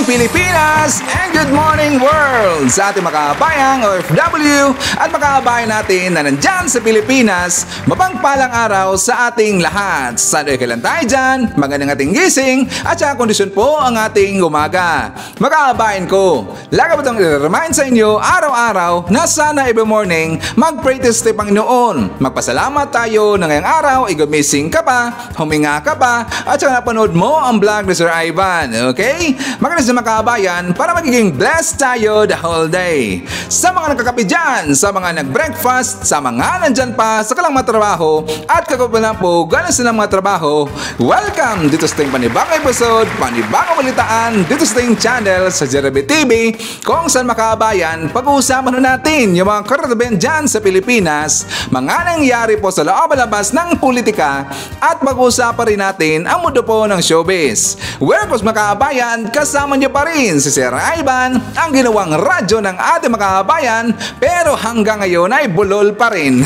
morning Pilipinas and good morning world sa ating mga kabayang OFW at mga kabayan natin na nandyan sa Pilipinas. Mapagpalang araw sa ating lahat. Sana kailan tayo dyan, magandang ating gising at saka kondisyon po ang ating umaga. Mga kabayan ko, lagi ba itong i-remind sa inyo araw-araw na sana every morning mag-pray to the Panginoon. Magpasalamat tayo na ngayong araw, gumising ka pa, huminga ka pa at saka napanood mo ang vlog ni Sir Ivan. Okay? Maganda sa mga kabayan para magiging blessed tayo the whole day. Sa mga nagkakape dyan, sa mga nag-breakfast, sa mga nandyan pa sa kalang mga trabaho at kakapalan po galing silang mga trabaho, welcome dito sa ating panibagong episode, panibagong balitaan dito sa ating channel sa Jeremy TV kung saan mga kabayan, pag-uusapan natin yung mga karanasan dyan sa Pilipinas, mga nangyayari po sa loob-labas ng politika at pag-uusapan rin natin ang mundo po ng showbiz. Welcome mga kabayan, kasama niyo pa rin si Sir Ivan, ang ginawang radyo ng ating mga kabayan, pero hanggang ngayon ay bulol pa rin.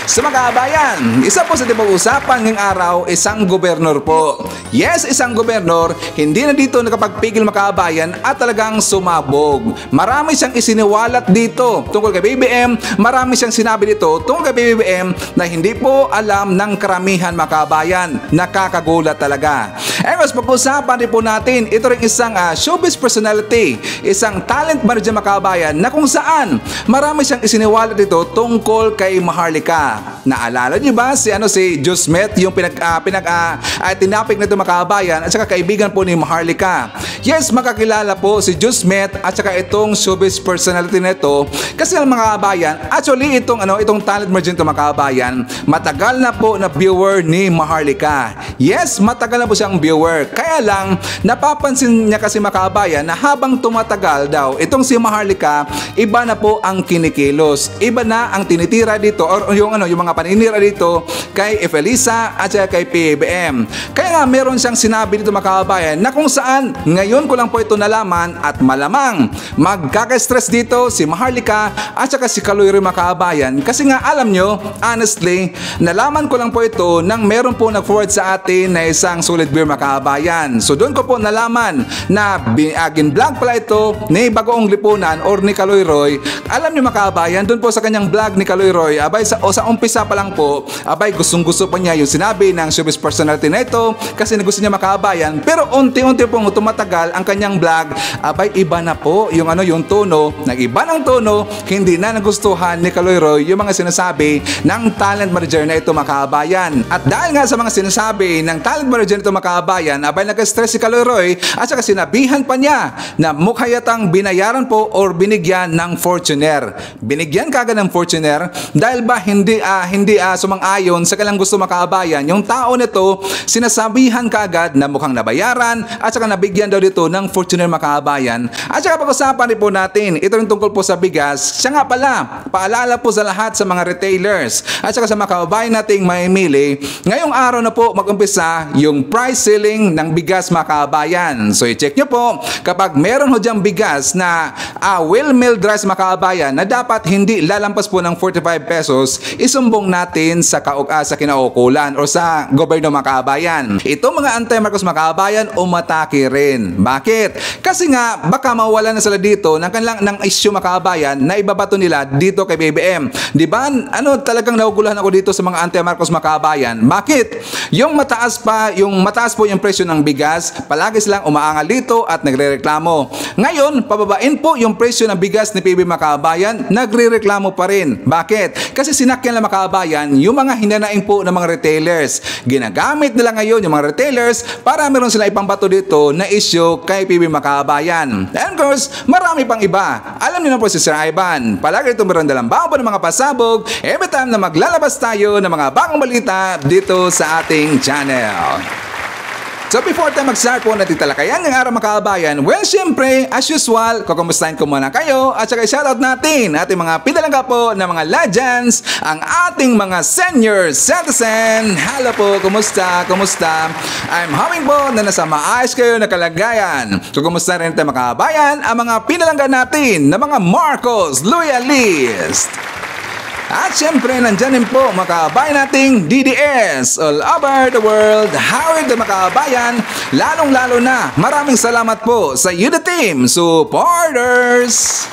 Sa mga kabayan, isa po sa pag-uusapan ngayong araw, isang gobernador po. Yes, isang gobernador, hindi na dito nakapagpigil mga kabayan at talagang sumabog. Marami siyang isiniwalat dito tungkol kay BBM, marami siyang sinabi dito tungkol kay BBM na hindi po alam ng karamihan mga kabayan. Nakakagulat talaga. Anyways, pag-usapan rin po natin, ito rin isang showbiz personality, isang talent manager mga kabayan na kung saan marami siyang isiniwalat dito tungkol kay Maharlika. Naalala niyo ba si Josmet, yung tinapik na ito mga kabayan at saka kaibigan po ni Maharlika. Yes, makakilala po si Josmet at saka itong showbiz personality na ito kasi mga kabayan, actually itong talent manager ito mga kabayan, matagal na po na viewer ni Maharlika. Yes, matagal na po siyang viewer. Kaya lang, napapansin niya kasi mga kabayan na habang tumatagal daw, itong si Maharlika, iba na po ang kinikilos. Iba na ang tinitira dito or yung mga paninira dito kay Efelisa at saka kay PBM. Kaya nga, meron siyang sinabi dito mga kabayan na kung saan, ngayon ko lang po ito nalaman at malamang magkaka-stress dito si Maharlika at saka si Kaloy rin mga kabayan. Kasi nga, alam nyo, honestly, nalaman ko lang po ito nang meron po nag-forward sa atin na isang solid beer mga kabayan. So doon ko po nalaman na gin-vlog pala ito ni Bagoong Lipunan or ni Kaloy Roy. Alam niyo mga kabayan, doon po sa kanyang vlog ni Kaloy Roy, sa umpisa pa lang po, gustong-gusto pa niya yung sinabi ng showbiz personality na ito kasi gusto niya mga kabayan. Pero unti-unti pong tumatagal ang kanyang vlog, iba na po yung tono, nag-iba ng tono, hindi na nagustuhan ni Kaloy Roy yung mga sinasabi ng talent manager na ito mga kabayan. At dahil nga sa mga sinasabi ng talent manager nito mga kabayan, nag-stress si Kaloy Roy at saka sinabihan pa niya na mukha yatang binayaran po or binigyan ng Fortuner. Binigyan kagad ng Fortuner dahil ba hindi sumang-ayon sa kanilang gusto mga kabayan. Yung tao nito sinasabihan kagad na mukhang nabayaran at saka nabigyan daw dito ng Fortuner mga kabayan. At saka pag-usapan rin po natin, ito rin tungkol po sa bigas. Siya nga pala, paalala po sa lahat sa mga retailers at saka sa mga kababayan nating mamimili. Ngayong araw na po mag-umpisa yung price ceiling ng bigas mga kabayan. So i-check nyo po kapag meron ho dyang bigas na well-milled rice mga kabayan na dapat hindi lalampas po ng 45 pesos, isumbong natin sa kinaukulan o sa gobyerno mga kabayan. Ito mga anti-Marcos mga kabayan umatake rin. Bakit? Kasi nga baka mawala na sila dito ng issue mga kabayan na ibabato nila dito kay BBM. Di ba? Talagang naguguluhan ako dito sa mga anti-Marcos mga kabayan. Bakit? Yung mataas po yung presyo ng bigas, palagi silang umaangal dito at nagrereklamo. Ngayon, pababain po yung presyo ng bigas ni PB mga kabayan, nagrereklamo pa rin. Bakit? Kasi sinakyan lang mga kabayan yung mga hinanaing po ng mga retailers. Ginagamit nila ngayon yung mga retailers para meron sila ipambato dito na issue kay PB mga kabayan. And of course, marami pang iba. Alam niyo na po si Sir Ivan, palagi itong meron dalang bago ng mga pasabog every time na maglalabas tayo ng mga bagong balita dito sa ating channel. So before tayo mag-start po natin talakayan ng araw mga kabayan, well, syempre, as usual, kukumustahin ko muna kayo at saka shoutout natin ating mga pinalangga po na mga legends, ang ating mga senior citizen. Hello po, kumusta? I'm hoping po na nasa maayos kayo na kalagayan. Kukumusta rin tayo mga kabayan, ang mga pinalangga natin na mga Marcos Loyalist. At syempre, nandyan din po mga kabayan nating DDS all over the world. Howard the mga kabayan, lalong-lalo na maraming salamat po sa Yuda Team supporters.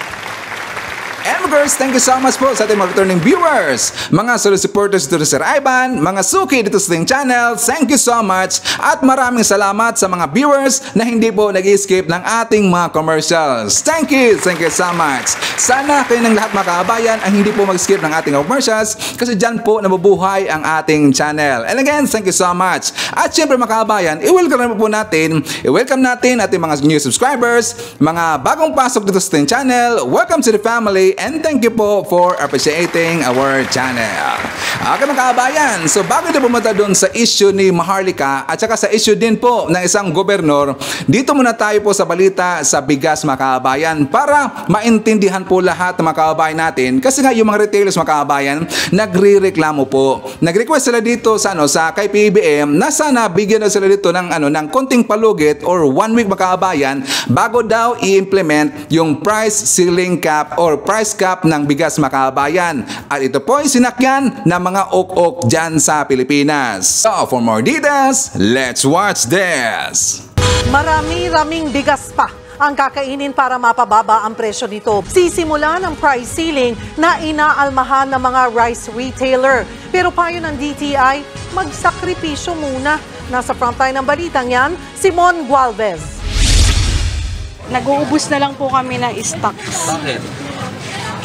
And girls, thank you so much po sa ating mga returning viewers, mga solid supporters dito sa Sir Ivan, mga suki dito sa ating channel, thank you so much. At maraming salamat sa mga viewers na hindi po nag-escape ng ating mga commercials. Thank you so much. Sana kayo ng lahat mga kabayan ang hindi po mag-skip ng ating commercials kasi dyan po nabubuhay ang ating channel. And again, thank you so much. At syempre mga kabayan, i-welcome natin ating mga new subscribers, mga bagong pasok dito sa ating channel. Welcome to the family. And thank you po for appreciating our channel. Okay mga kabayan, so bago tayo pumunta doon sa issue ni Maharlika at saka sa issue din po ng isang gobernador, dito muna tayo po sa balita sa bigas mga kabayan para maintindihan po lahat ng mga kababayan natin. Kasi nga yung mga retailers mga kababayan, nagre-reklamo po. Nag-request sila dito sa kay PBBM na sana bigyan na sila dito ng konting palugit or 1 week mga kababayan bago daw i-implement yung price ceiling cap or price cap ng bigas mga kababayan. At ito po ay sinakyan ng mga ok-ok dyan sa Pilipinas. So for more details, let's watch this. Marami-raming bigas pa ang kakainin para mapababa ang presyo nito. Sisimula ng price ceiling na inaalmahan ng mga rice retailer. Pero payo ng DTI, magsakripisyo muna. Nasa frontline ng balitang yan, Simon Gualvez. Nag-uubos na lang po kami ng stocks. Bakit?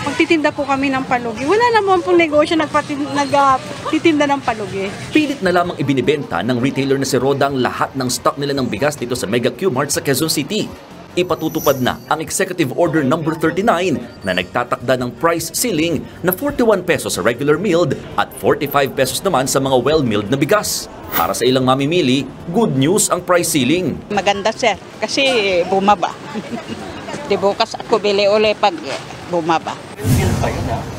Magtitinda po kami ng palugi. Wala naman pong negosyo nagtitinda ng palugi. Pilit na lamang ibinibenta ng retailer na si Roda ang lahat ng stock nila ng bigas dito sa Mega Q-Mart sa Quezon City. Ipatutupad na ang Executive Order No. 39 na nagtatakda ng price ceiling na 41 pesos sa regular milled at 45 pesos naman sa mga well-milled na bigas. Para sa ilang mamimili, good news ang price ceiling. Maganda sir, kasi bumaba. Di bukas ako bili uli pag bumaba.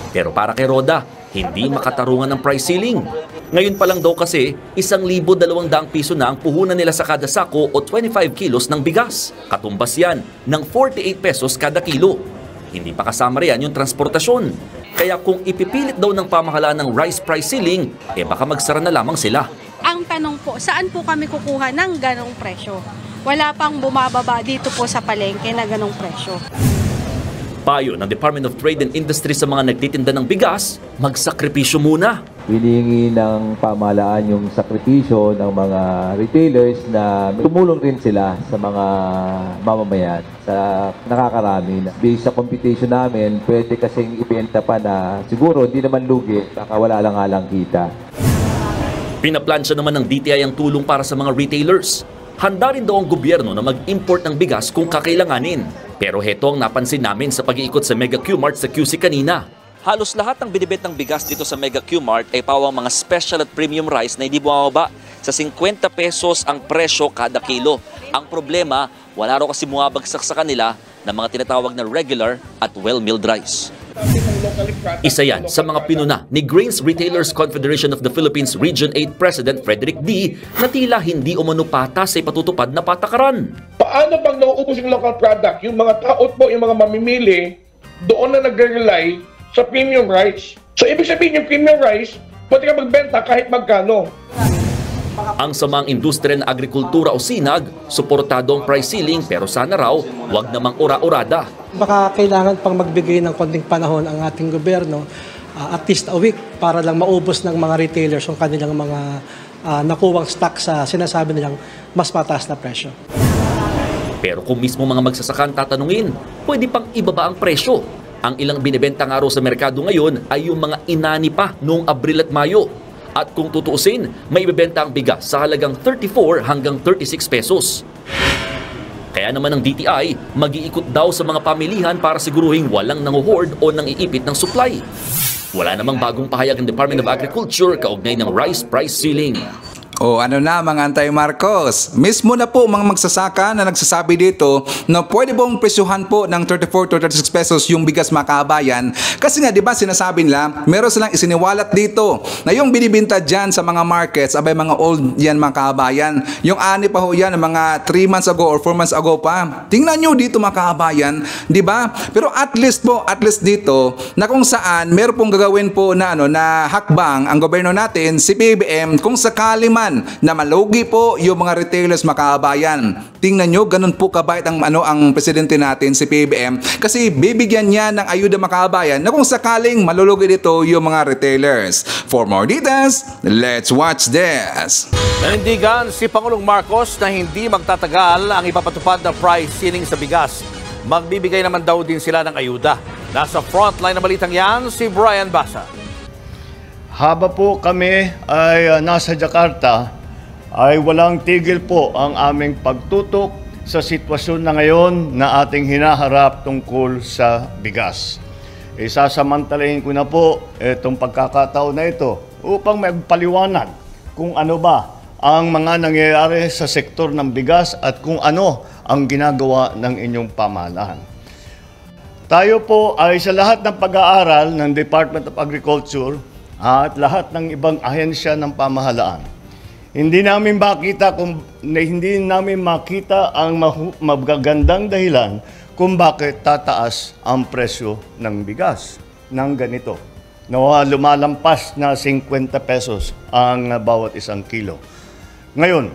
Pero para kay Roda, hindi makatarungan ng price ceiling. Ngayon pa lang daw kasi, 1,200 piso na ang puhunan nila sa kada sako o 25 kilos ng bigas. Katumbas yan ng 48 pesos kada kilo. Hindi pa kasama riyan yung transportasyon. Kaya kung ipipilit daw ng pamahalaan ng rice price ceiling, baka magsara na lamang sila. Ang tanong po, saan po kami kukuha ng ganong presyo? Wala pang bumababa dito po sa palengke na ganong presyo. Payo ng Department of Trade and Industry sa mga nagtitinda ng bigas, magsakripisyo muna. Hinihingi ng pamahalaan yung sakripisyo ng mga retailers na tumulong rin sila sa mga mamamayan, sa nakakarami. Based sa computation namin, pwede kasing ibenta pa na siguro hindi naman lugi, baka wala lang alang kita. Pinaplansya naman ng DTI ang tulong para sa mga retailers. Handa rin daw ang gobyerno na mag-import ng bigas kung kakailanganin. Pero heto ang napansin namin sa pag-iikot sa Mega Q-Mart sa QC kanina. Halos lahat ng binibentang bigas dito sa Mega Q-Mart ay pawang mga special at premium rice na hindi bumababa. Sa 50 pesos ang presyo kada kilo. Ang problema, wala raw kasi bumabagsak sa kanila ng mga tinatawag na regular at well-milled rice. Isa yan sa mga pinuna ni Grains Retailers Confederation of the Philippines Region 8 President Frederick D. na tila hindi umano patas sa ipatutupad na patakaran. Paano pag nauubos yung local product, yung mga tao po, yung mga mamimili, doon na nagre-rely sa premium rice. So ibig sabihin yung premium rice, pwede ka magbenta kahit magkano. Ang samang industriya ng agrikultura o SINAG, suportado ang price ceiling pero sana raw wag namang ura-urada. Baka kailangan pang magbigay ng konting panahon ang ating gobyerno, at least a week, para lang maubos ng mga retailers ang kanilang mga nakuwang stock sa sinasabi nilang mas mataas na presyo. Pero kung mismo mga magsasakan tatanungin, pwede pang ibaba ang presyo. Ang ilang binibenta nga raw sa merkado ngayon ay yung mga inani pa noong Abril at Mayo. At kung tutuusin, may ibebenta ang bigas sa halagang 34 hanggang 36 pesos. Kaya naman ang DTI, mag-iikot daw sa mga pamilihan para siguruhin walang nanguhoard o nangiipit ng supply. Wala namang bagong pahayag ng Department of Agriculture kaugnay ng rice price ceiling. O ano na mga Antay Marcos, mismo na po mga magsasaka na nagsasabi dito na pwede pong presyuhan po ng 34 to 36 pesos yung bigas mga kabayan. Kasi nga, di ba sinasabi nila, meron silang isiniwalat dito na yung binibinta dyan sa mga markets, abay mga old yan mga kabayan. Yung ani pa ho yan, mga 3 months ago or 4 months ago pa. Tingnan nyo dito mga kabayan, di ba? Pero at least dito, na kung saan meron pong gagawin po na, na hakbang ang gobyerno natin, si PBBM, kung sakali man na malugi po yung mga retailers mga kabayan. Tingnan nyo, ganun po kabait ang presidente natin, si PBBM, kasi bibigyan niya ng ayuda mga kabayan na kung sakaling malulugi dito yung mga retailers. For more details, let's watch this. Nanindigan si Pangulong Marcos na hindi magtatagal ang ipapatupad na price ceiling sa bigas. Magbibigay naman daw din sila ng ayuda. Nasa frontline na balitang yan, si Brian Basa. Haba po kami ay nasa Jakarta, ay walang tigil po ang aming pagtutok sa sitwasyon na ngayon na ating hinaharap tungkol sa bigas. Isasamantalahin ko na po itong pagkakataon na ito upang magpaliwanag kung ano ba ang mga nangyayari sa sektor ng bigas at kung ano ang ginagawa ng inyong pamahalaan. Tayo po ay sa lahat ng pag-aaral ng Department of Agriculture at lahat ng ibang ahensya ng pamahalaan. Hindi namin makita ang magagandang dahilan kung bakit tataas ang presyo ng bigas ng ganito. Lumalampas na 50 pesos ang bawat isang kilo. Ngayon,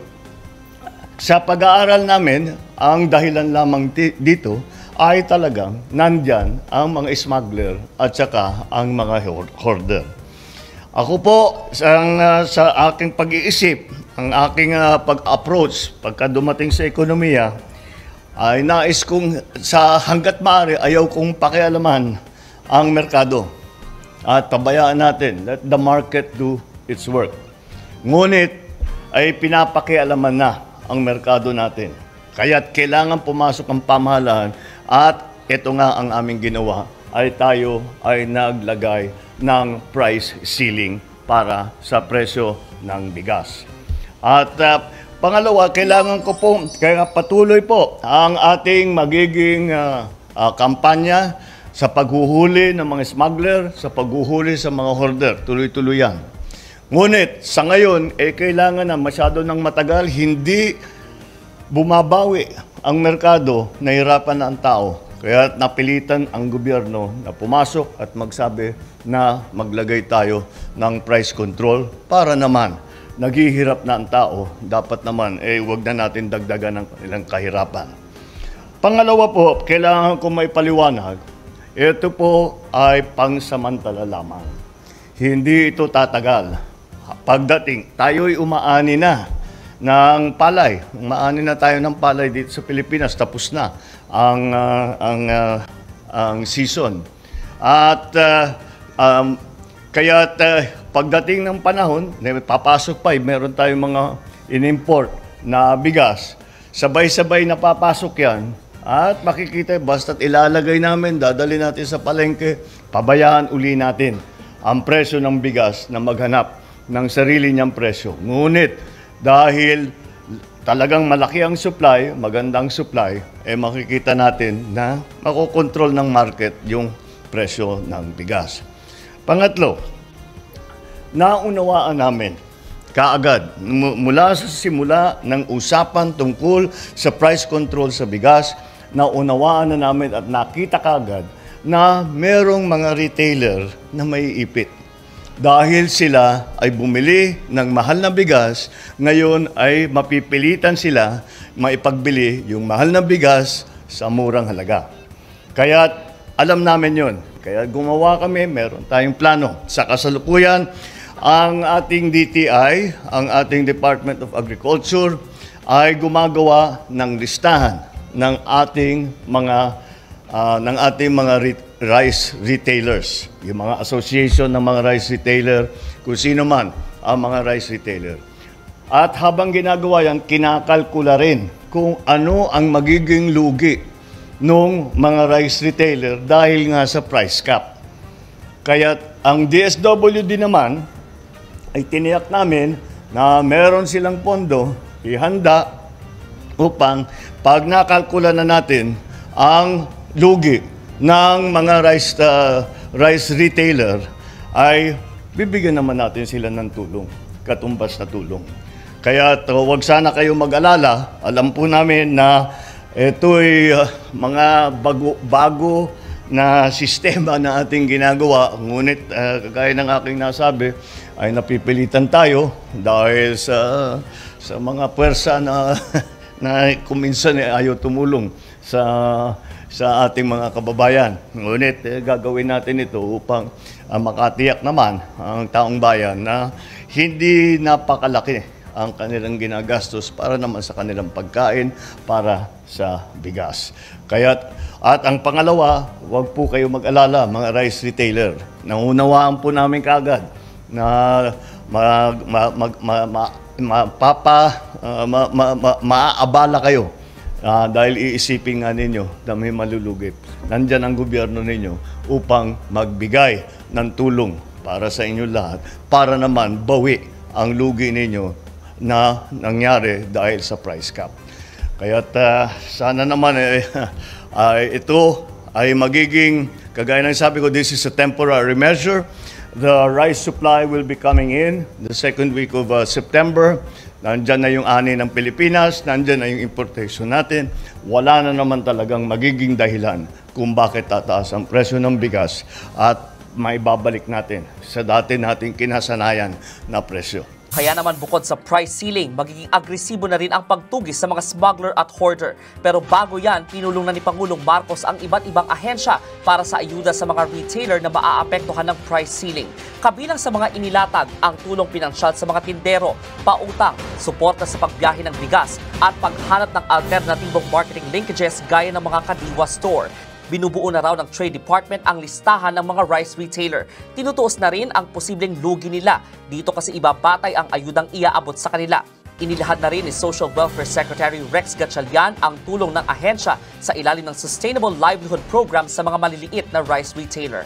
sa pag-aaral namin, ang dahilan lamang dito ay talagang nandyan ang mga smuggler at saka ang mga hoarder. Ako po, sa aking pag-iisip, ang aking pag-approach pagka dumating sa ekonomiya, ay nais kong sa hanggat maaari ayaw kong pakialaman ang merkado. At pabayaan natin, let the market do its work. Ngunit ay pinapakialaman na ang merkado natin. Kaya't kailangan pumasok ang pamahalaan at ito nga ang aming ginawa ay tayo ay naglagay ng price ceiling para sa presyo ng bigas. At pangalawa, kailangan ko po, kaya patuloy po ang ating magiging kampanya sa paghuhuli ng mga smuggler, sa paghuhuli sa mga hoarder. Tuloy-tuloy yan. Ngunit sa ngayon, kailangan na masyado ng matagal, hindi bumabawi ang merkado, nahirapan na ang tao. Kaya napilitan ang gobyerno na pumasok at magsabi na maglagay tayo ng price control para naman naghihirap na ang tao. Dapat naman, huwag na natin dagdagan ng kanilang kahirapan. Pangalawa po, kailangan ko may paliwanag. Ito po ay pangsamantala lamang. Hindi ito tatagal. Pagdating, tayo'y umaani na ng palay. Umaani na tayo ng palay dito sa Pilipinas. Tapos na ang season. At kaya't pagdating ng panahon, papasok pa, meron tayong mga in-import na bigas. Sabay-sabay na papasok yan. At makikita, basta't ilalagay namin, dadali natin sa palengke, pabayaan uli natin ang presyo ng bigas na maghanap ng sarili niyang presyo. Ngunit dahil talagang malaki ang supply, magandang supply, makikita natin na makokontrol ng market yung presyo ng bigas. Pangatlo, naunawaan namin kaagad mula sa simula ng usapan tungkol sa price control sa bigas, naunawaan na namin at nakita kaagad na merong mga retailer na may ipit. Dahil sila ay bumili ng mahal na bigas, ngayon ay mapipilitan sila maipagbili yung mahal na bigas sa murang halaga. Kaya alam namin yon. Kaya gumawa kami, meron tayong plano. Sa kasalukuyan, ang ating DTI, ang ating Department of Agriculture, ay gumagawa ng listahan ng ating mga rice retailers, yung mga association ng mga rice retailer, kung sino man ang mga rice retailer. At habang ginagawa yan, kinakalkula rin kung ano ang magiging lugi ng mga rice retailer dahil nga sa price cap. Kaya ang DSWD naman ay tiniyak namin na meron silang pondo ihanda upang pag nakalkula na natin ang lugi ng mga rice retailer ay bibigyan naman natin sila ng tulong, katumbas na tulong. Kaya huwag sana kayo mag-alala. Alam po namin na ito'y mga bago na sistema na ating ginagawa. Ngunit, kagaya ng aking nasabi, ay napipilitan tayo dahil sa mga puwersa na kuminsan ayaw tumulong sa ating mga kababayan. Ngunit, gagawin natin ito upang makatiyak naman ang taong bayan na hindi napakalaki ang kanilang ginagastos para naman sa kanilang pagkain, para sa bigas. At ang pangalawa, huwag po kayo mag-alala, mga rice retailer. Naunawaan po namin kaagad na maaabala kayo dahil iisipin nga ninyo na may malulugip. Nandyan ang gobyerno ninyo upang magbigay ng tulong para sa inyo lahat, para naman bawi ang lugi ninyo na nangyari dahil sa price cap. Kaya't sana naman ito ay magiging, kagaya ng sabi ko, this is a temporary measure. The rice supply will be coming in the second week of September. Nandyan na yung ani ng Pilipinas, nandyan na yung importation natin. Wala na naman talagang magiging dahilan kung bakit tataas ang presyo ng bigas at may babalik natin sa dati nating kinasanayan na presyo. Kaya naman bukod sa price ceiling, magiging agresibo na rin ang pagtugis sa mga smuggler at hoarder. Pero bago yan, pinulong na ni Pangulong Marcos ang iba't ibang ahensya para sa ayuda sa mga retailer na maaapektuhan ng price ceiling. Kabilang sa mga inilatag ang tulong pinansyal sa mga tindero, pautang, suporta sa pagbiyahe ng bigas at paghanap ng alternatibong marketing linkages gaya ng mga kadiwa store. Binubuo na raw ng Trade Department ang listahan ng mga rice retailer. Tinutuos na rin ang posibleng lugi nila. Dito kasi ibabatay ang ayudang iaabot sa kanila. Inilahad na rin ni Social Welfare Secretary Rex Gatchalian ang tulong ng ahensya sa ilalim ng Sustainable Livelihood Program sa mga maliliit na rice retailer.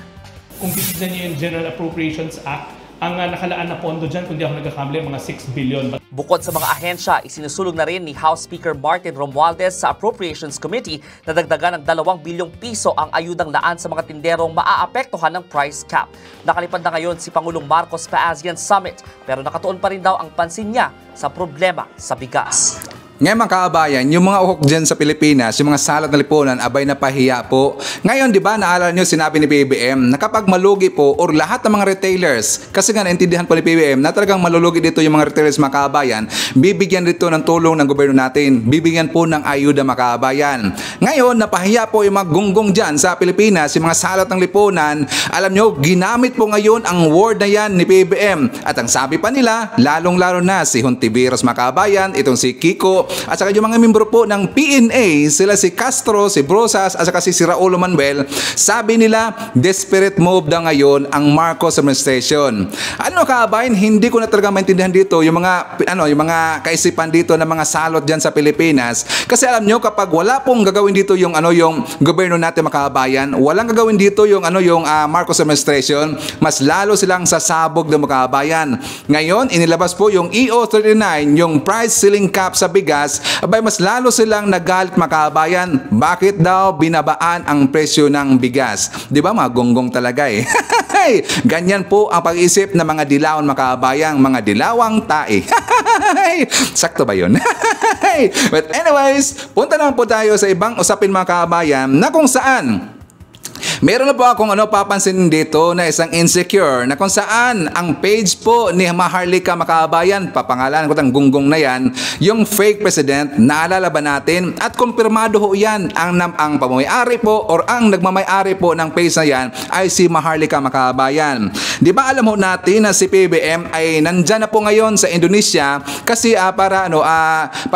Kung titignan niyo yung General Appropriations Act, ang nakalaan na pondo dyan, kung di ako nagkakamali, mga 6 billion. Bukod sa mga ahensya, isinusulong na rin ni House Speaker Martin Romualdez sa Appropriations Committee na dagdagan ng 2 bilyong piso ang ayudang laan sa mga tinderong maaapektuhan ng price cap. Nakalipad na ngayon si Pangulong Marcos sa ASEAN Summit, pero nakatuon pa rin daw ang pansin niya sa problema sa bigas. Ngayon mga kabayan, yung mga uhok dyan sa Pilipinas, yung mga salot na lipunan, abay napahiya po. Ngayon, di ba, naalala nyo sinabi ni PBBM na kapag malugi po or lahat ng mga retailers, kasi nga naintindihan po ni PBBM na talagang malulugi dito yung mga retailers mga kabayan, bibigyan dito ng tulong ng gobyerno natin, bibigyan po ng ayuda mga kabayan. Ngayon, napahiya po yung mga gunggong dyan sa Pilipinas, yung mga salot ng lipunan. Alam nyo, ginamit po ngayon ang word na yan ni PBBM. At ang sabi pa nila, lalong-lalo na si Hontiveros mga kabayan, itong si Kiko, at saka yung mga membro po ng PNA, sila si Castro, si Brosas, at saka si Raulo Manuel, sabi nila, desperate move na ngayon ang Marcos administration. Ano kabayan, hindi ko na talaga maintindihan dito yung mga kaisipan dito ng mga salot dyan sa Pilipinas. Kasi alam nyo, kapag wala pong gagawin dito yung gobyerno natin mga kabayan, walang gagawin dito yung Marcos administration, mas lalo silang sasabog ng mga kabayan. Ngayon, inilabas po yung EO39, yung price ceiling cap sa bigas. Abay, mas lalo silang nagalit mga kabayan. Bakit daw binabaan ang presyo ng bigas? Di ba mga gonggong talaga eh? Ganyan po ang pag-isip ng mga dilawan mga kabayan, mga dilawang tae. Sakto ba yun? But anyways, punta naman po tayo sa ibang usapin mga kabayan na kung saan meron na po akong papansin dito na isang insecure na kung saan ang page po ni Maharlika Makabayan, papangalanan ko ng gunggong na yan, yung fake president, naalala ba natin? At kumpirmado ho yan, ang pamamay-ari po or ang nagmamay-ari po ng page na yan ay si Maharlika Makabayan. Di ba alam ho natin na si PBM ay nandyan na po ngayon sa Indonesia kasi para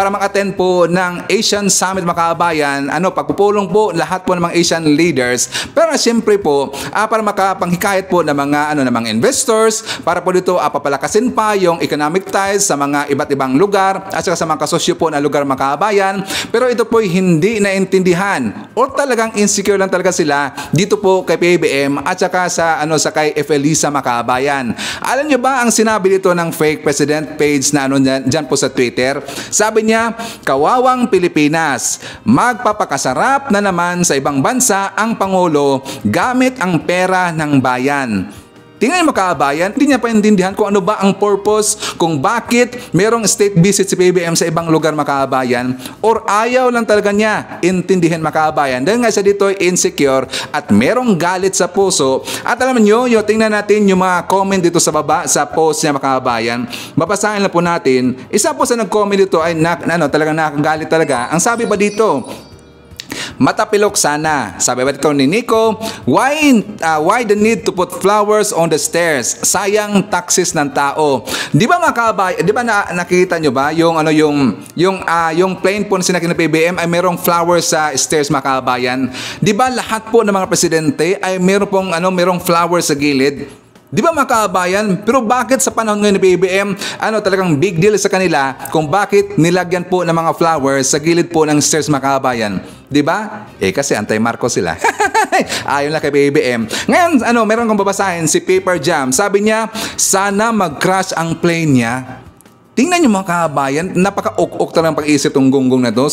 mag-attend po ng Asian Summit Makabayan, pagpupulong po lahat po ng mga Asian leaders. Pero para siyempre po para makapanghikayat po ng mga ng mga investors para po dito papalakasin pa yung economic ties sa mga iba't ibang lugar at saka sa mga kasosyo po na lugar mga kabayan. Pero ito po hindi naintindihan o talagang insecure lang talaga sila dito po kay PBBM at saka sa sa kay Efelisa Makabayan. Alam niyo ba ang sinabi dito ng fake president page na dyan po sa Twitter? Sabi niya, kawawang Pilipinas, magpapakasarap na naman sa ibang bansa ang Pangulo gamit ang pera ng bayan. Tingnan mo kabayan, hindi niya paintindihan kung ano ba ang purpose, kung bakit merong state visit si PBBM sa ibang lugar makabayan, or ayaw lang talaga niya intindihin makabayan dahil nga siya dito ay insecure at merong galit sa puso. At alam niyo, tingnan natin yung mga comment dito sa baba sa post niya makabayan. Babasahin lang po natin. Isa po sa nag-comment dito ay talagang nakagalit talaga. Ang sabi ba dito, matapilok sana. Sabi ba dito ni Nico, why the need to put flowers on the stairs? Sayang taxes ng tao. Di ba nakita nyo ba yung plane po na sinakyan ng PBBM ay merong flowers sa stairs makabayan? Di ba lahat po ng mga presidente ay merong flowers sa gilid? Di ba makabayan? Pero bakit sa panahon ngayon ni PBBM, talagang big deal sa kanila kung bakit nilagyan po ng mga flowers sa gilid po ng stairs makabayan? Di ba? Kasi anti-Marcos sila. Ayon lang kay PBBM. Ngayon, meron kong babasahin si Paper Jam. Sabi niya, sana mag-crash ang plane niya. Tingnan niyo mga kabayan, napaka-ok-ok talagang pag-iisip tong gunggong na to.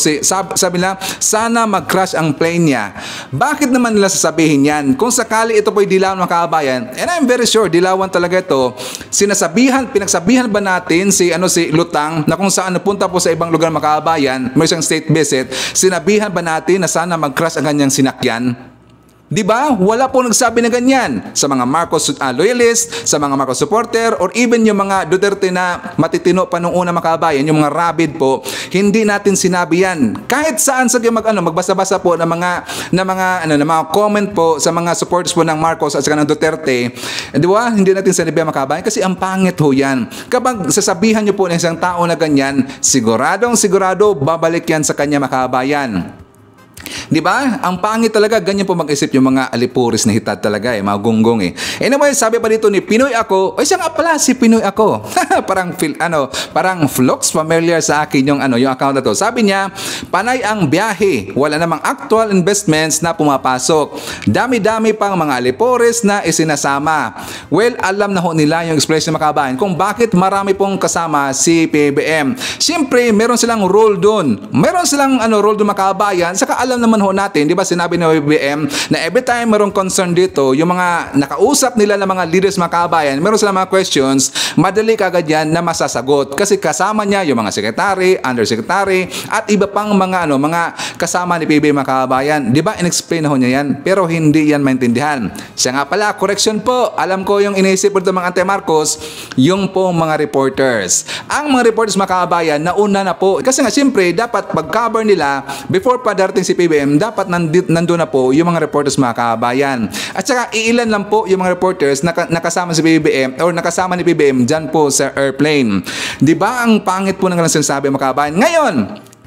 Sabi na, sana mag-crash ang plane niya. Bakit naman nila sasabihin yan? Kung sakali ito po'y dilawan mga kabayan, and I'm very sure dilawan talaga ito, pinagsabihan ba natin si Lutang na kung saan napunta po sa ibang lugar mga kabayan, may isang state visit, sinabihan ba natin na sana mag-crash ang kanyang sinakyan? Di ba? Wala po nagsabi na ganyan sa mga Marcos loyalist, sa mga Marcos supporter, or even yung mga Duterte na matitino pa nung una makabayan, yung mga rabid po, hindi natin sinabi yan. Kahit saan sa magbasa-basa po ng mga comment po sa mga supporters po ng Marcos at saka ng Duterte, di ba? Hindi natin sinabi makabayan kasi ang pangit ho yan. Kapag sasabihan nyo po ng isang tao na ganyan, sigurado babalik yan sa kanya makabayan. Di ba? Ang pangit talaga, ganyan po mag-isip yung mga alipuris na hitad talaga mga gunggong Anyway, sabi pa dito ni Pinoy Ako, siya nga pala si Pinoy Ako. parang flux familiar sa akin yung account na to. Sabi niya, panay ang biyahe, wala namang actual investments na pumapasok. Dami-dami pang mga alipuris na isinasama. Well, alam na ho nila yung expression makabayan kung bakit marami pong kasama si PBBM. Siyempre, meron silang role doon. Meron silang role doon makabayan. Saka alam naman ho natin, di ba sinabi ng PBBM na every time merong concern dito, yung mga nakausap nila ng mga leaders mga kabayan, meron silang mga questions, madali kagad yan na masasagot. Kasi kasama niya yung mga secretary, undersecretary, at iba pang mga kasama ni PBBM mga kabayan. Di ba in-explain na ho niya yan? Pero hindi yan maintindihan. Siya nga pala, correction po. Alam ko yung inisip po ng mga anti-Marcos, yung po mga reporters. Ang mga reporters mga kabayan, nauna na po. Kasi nga siyempre, dapat pag-cover nila, before pa darating si PBBM, dapat nandun na po yung mga reporters mga kabayan. At saka iilan lang po yung mga reporters na nakasama si PBBM or nakasama ni PBBM dyan po sa airplane. Di ba ang pangit po ng sinasabi mga kabayan? Ngayon,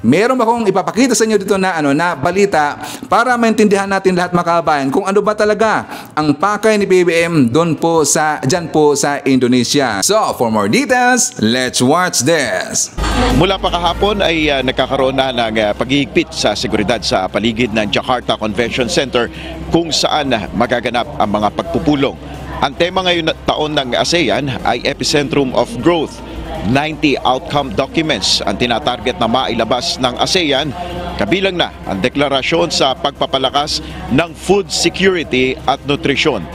meron akong ipapakita sa inyo dito na balita para maintindihan natin lahat mga kabayan kung ano ba talaga ang pakay ni PBBM dyan po sa Indonesia. So, for more details, let's watch this. Mula pa kahapon ay nagkakaroon na ng paghihigpit sa seguridad sa paligid ng Jakarta Convention Center kung saan magaganap ang mga pagpupulong. Ang tema ngayon taon ng ASEAN ay Epicentrum of Growth. 90 outcome documents ang tinatarget na mailabas ng ASEAN, kabilang na ang deklarasyon sa pagpapalakas ng food security at nutrisyon,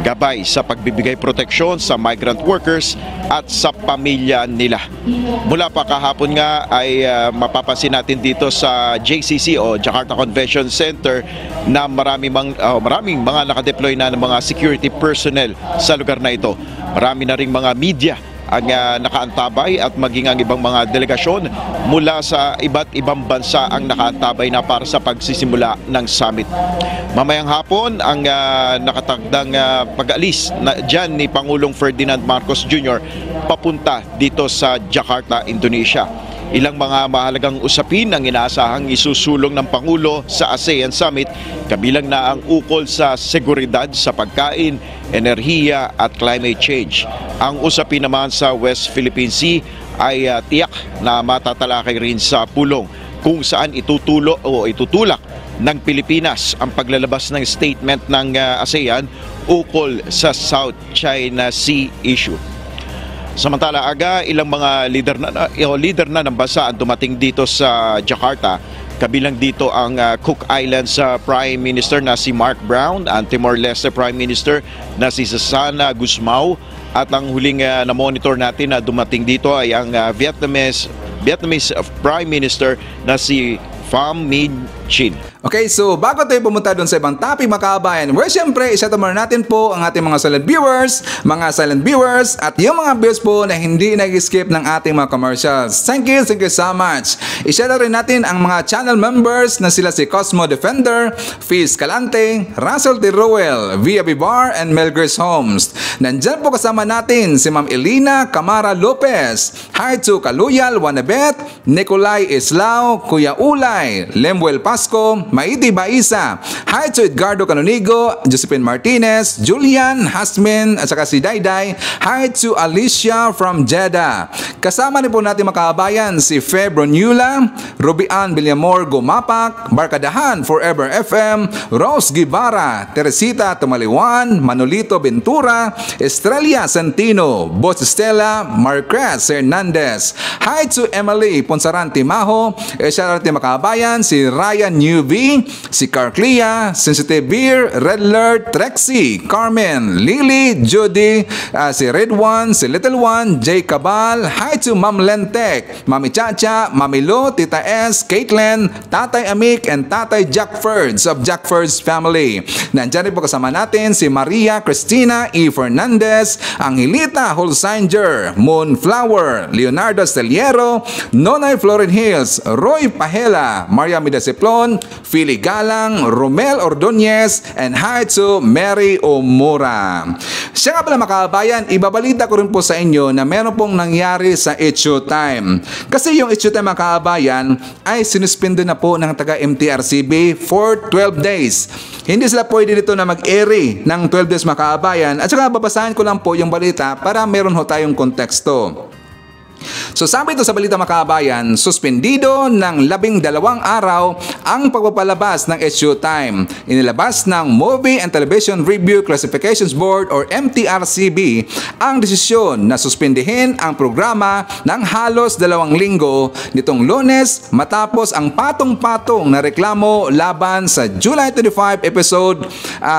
gabay sa pagbibigay proteksyon sa migrant workers at sa pamilya nila. Mula pa kahapon nga ay mapapansin natin dito sa JCC o Jakarta Convention Center na maraming mga nakadeploy na ng mga security personnel sa lugar na ito. Marami na ring mga media ang nakaantabay at maging ang ibang mga delegasyon mula sa iba't ibang bansa ang nakaantabay na para sa pagsisimula ng summit. Mamayang hapon ang nakatagdang pag-alis dyan ni Pangulong Ferdinand Marcos Jr. papunta dito sa Jakarta, Indonesia. ilang mga mahalagang usapin ang inaasahang isusulong ng Pangulo sa ASEAN Summit, kabilang na ang ukol sa seguridad sa pagkain, enerhiya at climate change. Ang usapin naman sa West Philippine Sea ay tiyak na matatalakay rin sa pulong kung saan itutulak ng Pilipinas ang paglalabas ng statement ng ASEAN ukol sa South China Sea issue. Samantala, ilang mga leader na ng bansa ang dumating dito sa Jakarta. Kabilang dito ang Cook Islands Prime Minister na si Mark Brown, ang Timor-Leste Prime Minister na si Susana Gusmao, at ang huling na-monitor natin na dumating dito ay ang Vietnamese Prime Minister na si Pham Minh Chinh. Okay, so bago tayo pumunta doon sa ibang topic mga kabayan, syempre isatamar natin po ang ating mga silent viewers, at yung mga viewers po na hindi nag-skip ng ating mga commercials. Thank you so much. I-share rin natin ang mga channel members na sila si Cosmo Defender, Fiz Calante, Russell T. Rowell, Via Vivar, and Mel Grace Holmes. Nandyan po kasama natin si Ma'am Elina Camara Lopez, hi to Kaluyal Wanabet, Nicolay Islao, Kuya Ulay, Lemuel Pasco, Maiti Baisa, hi to Edgardo Canonigo, Josephine Martinez, Julian Hasmin, at saka si Dayday, hi to Alicia from Jeddah. Kasama rin po natin mga kabayan si Febro Nula, Rubian Villamor Gumapak, Barkadahan Forever FM, Rose Guevara, Teresita Tumaliwan, Manolito Ventura, Estrella Santino, Boss Estela, Marcres Hernandez, hi to Emily Ponsaran Timaho, shout out mga kabayan si Ryan Newby, si Carclia, Sensitive Beer, Red Alert, Trexie, Carmen, Lily, Judy, si Red One, si Little One, Jay Cabal, hi to Ma'am Lentek, Mami Chacha, Mami Lo, Tita S, Caitlin, Tatay Amik, and Tatay Jack Ferds of Jack Ferds family. Nandiyan rin po kasama natin si Maria Cristina E. Fernandez, Angelita Holsinger, Moonflower, Leonardo Steliero, Nonay Florin Hills, Roy Pahela, Maria Midaseplon, Philly Galang, Romel Ordonez, and hi to Mary Omura. Siya nga pala mga kabayan, ibabalita ko rin po sa inyo na meron pong nangyari sa It's Showtime. Kasi yung It's Showtime mga kabayan ay sinuspende na po ng taga MTRCB for 12 days. Hindi sila pwede dito na mag-airy ng 12 days mga kabayan. At saka babasahin ko lang po yung balita para meron ho tayong konteksto. So sabi ito sa balita mga kabayan, suspendido ng 12 araw ang pagpapalabas ng It's Showtime. Inilabas ng Movie and Television Review Classifications Board or MTRCB ang desisyon na suspendihin ang programa ng halos 2 linggo nitong Lunes matapos ang patong-patong na reklamo laban sa July 25 episode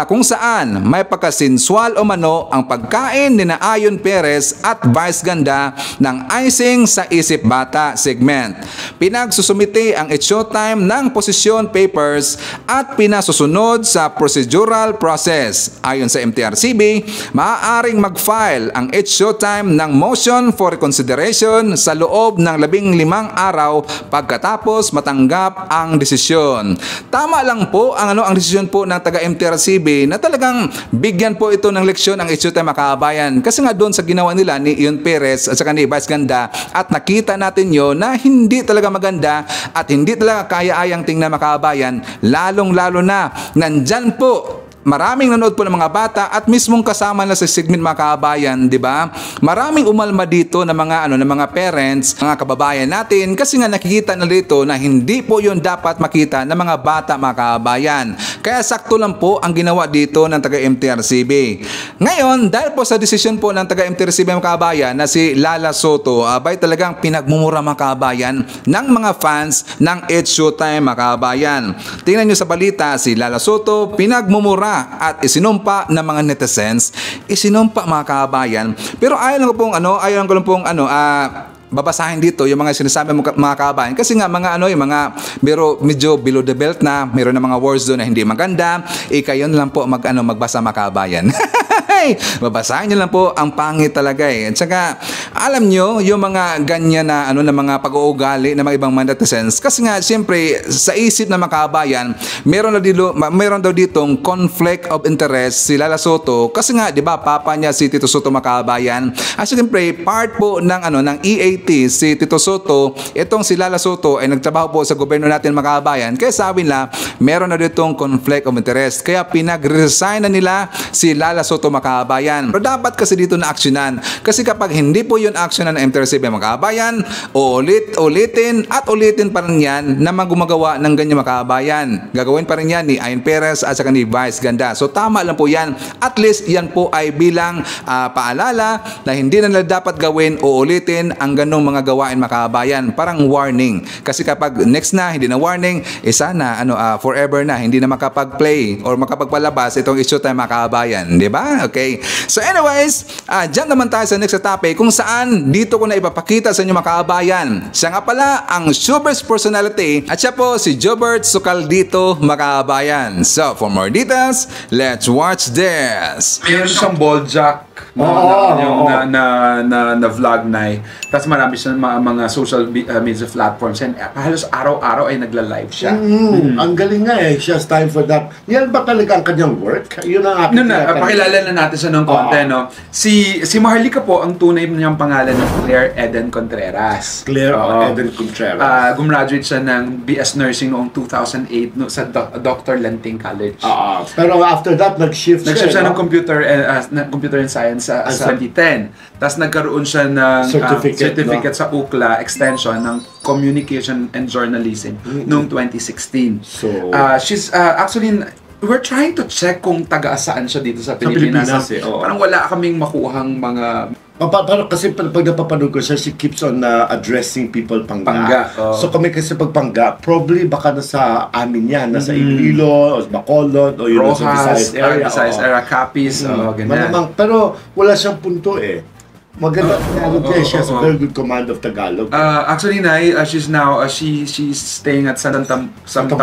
kung saan may pagkasensual o mano ang pagkain ni Ayon Perez at Vice Ganda ng icing sa Isip Bata segment. Pinagsusumite ang It's Showtime ng posisyon papers at pinasusunod sa procedural process. Ayon sa MTRCB, maaaring mag-file ang It's Showtime ng motion for reconsideration sa loob ng 15 araw pagkatapos matanggap ang desisyon. Tama lang po ang desisyon po ng taga MTRCB na talagang bigyan po ito ng leksyon ang It's Showtime mga kabayan. Kasi nga doon sa ginawa nila ni Ayon Perez at saka ni Vice Ganda, at nakita natin yun na hindi talaga maganda at hindi talaga kaya-ayang tingnan mga kabayan, lalong-lalo na nandyan po maraming nanood po ng mga bata at mismong kasama na sa segment mga kabayan, di ba? Maraming umalma dito na mga ng mga parents, mga kababayan natin kasi nga nakikita na dito na hindi po 'yon dapat makita ng mga bata mga kabayan. Kaya sakto lang po ang ginawa dito ng taga MTRCB. Ngayon, dahil po sa desisyon po ng taga MTRCB mga kabayan na si Lala Soto, abay talagang pinagmumura mga kabayan ng mga fans ng It's Showtime mga kabayan. Tingnan nyo sa balita, si Lala Soto pinagmumura at isinumpa ng mga netizens, isinumpa mga kabayan. Pero ayaw ko lang pong babasahin dito yung mga sinasabi mga kabayan kasi nga mga yung mga medyo below the belt na, meron na mga words doon na hindi maganda. Kayo lang po magbasa mga kabayan. Okay, babasahin nyo lang po, ang pangit talaga eh. At saka, alam nyo, yung mga ganyan na, na mga pag-uugali ng mga ibang netizens, kasi nga, siyempre, sa isip ng makabayan, meron daw ditong conflict of interest si Lala Soto, kasi nga, di ba, papa niya si Tito Soto makabayan. At siyempre, part po ng, ng EAT, si Tito Soto, itong si Lala Soto ay nagtrabaho po sa gobyerno natin makabayan, kaya sabi nila, meron na ditong conflict of interest, kaya pinag-resign na nila si Lala Soto makabayan. Pero dapat kasi dito na aksyonan. Kasi kapag hindi po yun aksyonan ng MTRCB makabayan, ulitin pa rin yan na gumagawa ng ganyan makabayan. Gagawin pa rin yan ni Ayon Perez at saka ni Vice Ganda. So tama lang po yan. At least yan po ay bilang paalala na hindi na dapat gawin o ulitin ang ganong mga gawain makabayan. Parang warning. Kasi kapag next na, hindi na warning, sana forever na, hindi na makapag-play or makapagpalabas itong issue tayo makabayan. Di ba? Okay. So anyways, dyan naman tayo sa next topic kung saan dito ko na ipapakita sa inyo makabayan. Siya nga pala ang showbiz personality at siya po si Jobert Socaldito makabayan. So for more details, let's watch this. Mayroon siyang Bojack na vlog na tapos marami siyang mga social media platforms and halos araw-araw ay nagla-live siya. Ang galing nga eh. She has time for that. Yan ba talaga ang kanyang work? Yun ang aking pakilala na natin siya ng konti, no? Si Maharlika po, ang tunay niyang pangalan ng Claire Eden Contreras. Eden Contreras. Gumraduate siya ng BS Nursing noong 2008 sa Dr. Lanting College. Pero after that, nag-shift siya ng computer and science sa 2010. Tapos nagkaroon siya ng certificate sa UCLA extension ng Communication and Journalism noong 2016. So, she's actually, we're trying to check kung taga-saan siya dito sa Pilipinas. Parang wala kaming makuhang mga... Kasi pag napapanood ko siya, she keeps on addressing people pangga. So kami kasi pag pangga, probably baka nasa amin yan, nasa Iloilo, o Bacolod, o yun sa Visayas area. Capiz, ganyan. Pero wala siyang punto eh. Maganda Tagalog niya. She has a very good command of Tagalog. Actually, she's now, she's staying at Santa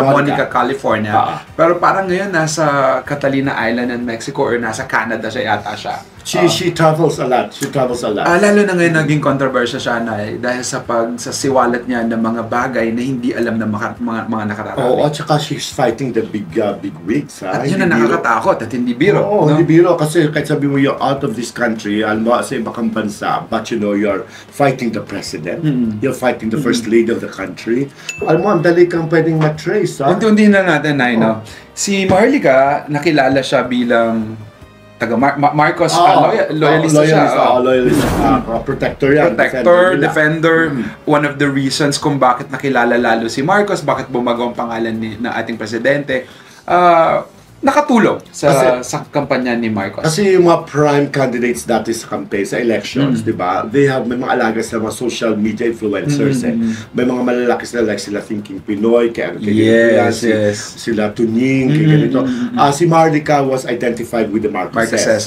Monica, California. Pero parang ngayon nasa Catalina Island in Mexico or nasa Canada siya yata siya. She travels a lot. Lalo na ngayon naging controversial siya dahil sa siwalat niya ng mga bagay na hindi alam ng mga nakararami. At saka she's fighting the big wigs. At yun na nakakatakot at hindi biro. Hindi biro kasi kahit sabi mo you're out of this country, alam mo sa ibang bansa, but you know you're fighting the president, you're fighting the first lady of the country. Alam mo, ang dali kang pwedeng matrace. Unti-unti na natin, no? Si Maharlika, nakilala siya bilang Marcos loyalista siya. Protector yan. Defender. One of the reasons kung bakit nakilala lalo si Marcos, bakit bumago ang pangalan ng ating presidente. Nakatulong sa kampanya ni Marcos. Kasi yung mga prime candidates dati sa campaign, sa elections, di ba? May mga alagas na mga social media influencers. May mga malalaki sila like sila Thinking Pinoy, sila Tunying, ganito. Si Maharlika was identified with the Marcoses.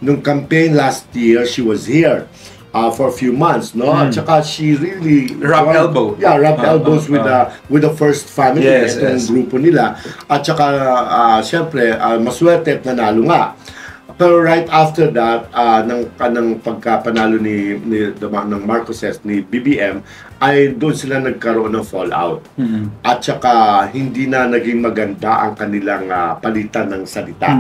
Nung campaign last year, she was here. For a few months, no? At saka she really rubbed elbows with the first family, itong grupo nila. At saka syempre maswerte at nanalo nga. Pero right after that, ng pagkapanalo ng Marcoses ni BBM, ay doon sila nagkaroon ng fallout. At saka hindi na naging maganda ang kanilang palitan ng salita.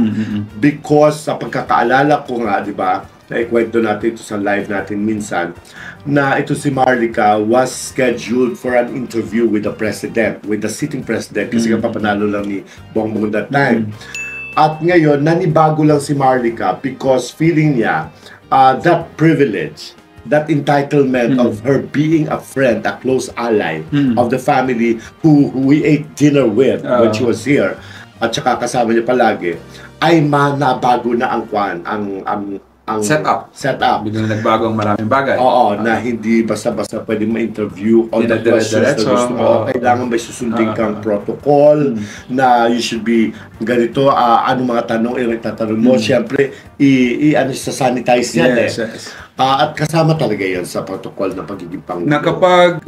Because sa pagkakaalala ko nga, di ba, naikwento natin ito sa live natin minsan, na ito si Maharlika was scheduled for an interview with the president, with the sitting president, kasi kapapanalo lang ni Bongbong that time. At ngayon, nanibago lang si Maharlika because feeling niya that privilege, that entitlement of her being a friend, a close ally of the family who we ate dinner with when she was here, at saka kasama niya palagi, ay nabago na ang setup. Biglang nagbago ang maraming bagay. Na hindi basta-basta pwedeng ma-interview on the questions na gusto mo. Kailangan may susundin kang protocol na you should be ganito, anong mga tanong itatanong mo. Siyempre, sa sanitize yan At kasama talaga yan sa protocol ng pagiging Pangulo. Na kapag